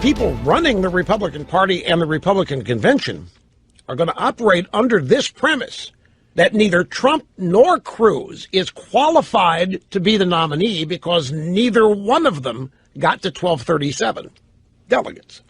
people running the Republican Party and the Republican convention are going to operate under this premise that neither Trump nor Cruz is qualified to be the nominee because neither one of them got to 1237 delegates.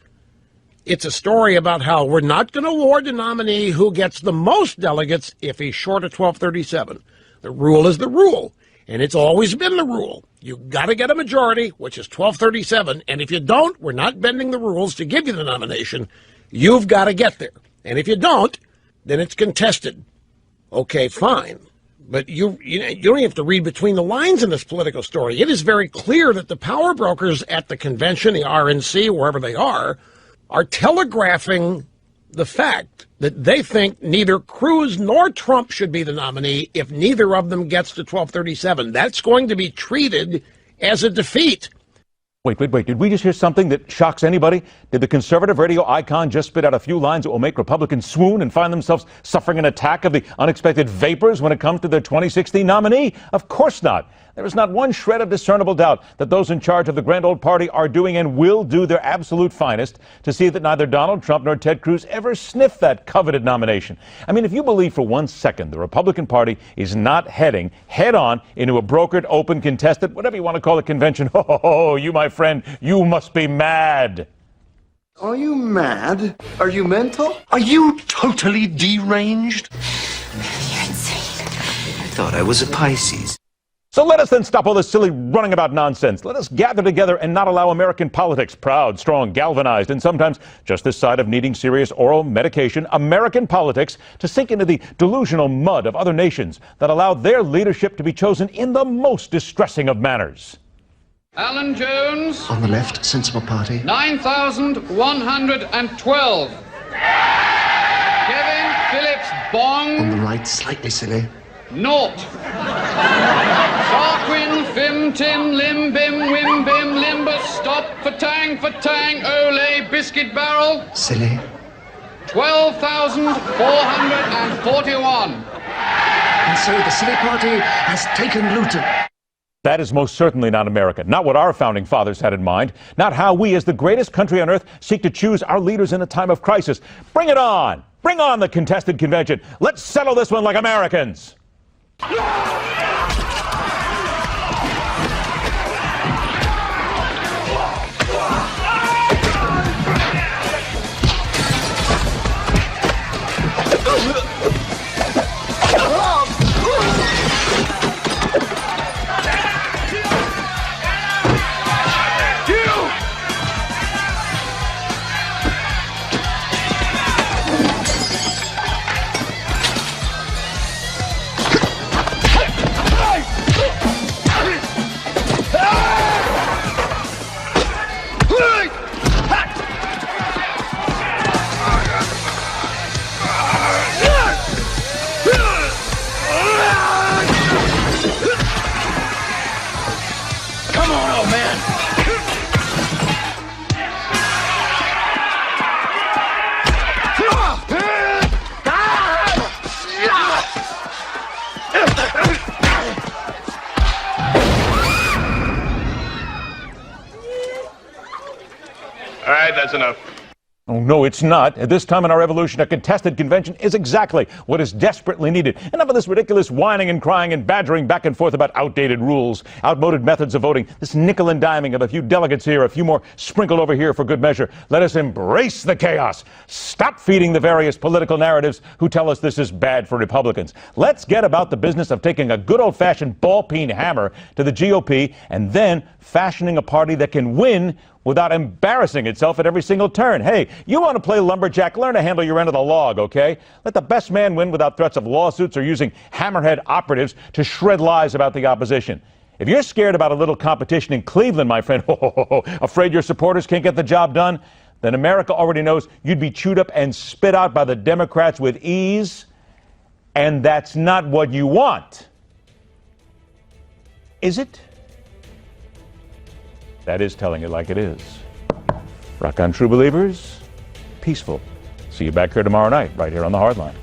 It's a story about how we're not going to award the nominee who gets the most delegates if he's short of 1237. The rule is the rule, and it's always been the rule. You got to get a majority, which is 1237, and if you don't, we're not bending the rules to give you the nomination. You've got to get there. And if you don't, then it's contested. Okay, fine. But you don't have to read between the lines in this political story. It is very clear that the power brokers at the convention, the RNC, wherever they are telegraphing the fact that they think neither Cruz nor Trump should be the nominee if neither of them gets to 1237. That's going to be treated as a defeat. Wait. Did we just hear something that shocks anybody? Did the conservative radio icon just spit out a few lines that will make Republicans swoon and find themselves suffering an attack of the unexpected vapors when it comes to their 2016 nominee? Of course not. There is not one shred of discernible doubt that those in charge of the grand old party are doing and will do their absolute finest to see that neither Donald Trump nor Ted Cruz ever sniff that coveted nomination. I mean, if you believe for 1 second the Republican Party is not heading head-on into a brokered, open, contested, whatever you want to call it, convention, oh, you, my friend, you must be mad. Are you mad? Are you mental? Are you totally deranged? You're insane. I thought I was a Pisces. So let us then stop all this silly running about nonsense. Let us gather together and not allow American politics, proud, strong, galvanized, and sometimes just this side of needing serious oral medication, American politics, to sink into the delusional mud of other nations that allow their leadership to be chosen in the most distressing of manners. Alan Jones. On the left, sensible party. 9,112. Kevin Phillips Bong. On the right, slightly silly. Naught. Sarquin, Fim, Tim, Lim, Bim, Wim, Bim, Limbus, Stop, Fatang, Ole, Biscuit Barrel. Silly. 12,441. And so the silly party has taken Luton. That is most certainly not America, not what our founding fathers had in mind, not how we as the greatest country on earth seek to choose our leaders in a time of crisis. Bring it on! Bring on the contested convention. Let's settle this one like Americans. All right, that's enough. Oh, no, it's not. At this time in our evolution, a contested convention is exactly what is desperately needed. Enough of this ridiculous whining and crying and badgering back and forth about outdated rules, outmoded methods of voting, this nickel and diming of a few delegates here, a few more sprinkled over here for good measure. Let us embrace the chaos. Stop feeding the various political narratives who tell us this is bad for Republicans. Let's get about the business of taking a good old-fashioned ball-peen hammer to the GOP and then fashioning a party that can win without embarrassing itself at every single turn. Hey, you want to play lumberjack, learn to handle your end of the log, okay? Let the best man win without threats of lawsuits or using hammerhead operatives to shred lies about the opposition. If you're scared about a little competition in Cleveland, my friend, afraid your supporters can't get the job done, then America already knows you'd be chewed up and spit out by the Democrats with ease, and that's not what you want. Is it? That is telling it like it is. Rock on, true believers. Peaceful. See you back here tomorrow night, right here on the Hardline.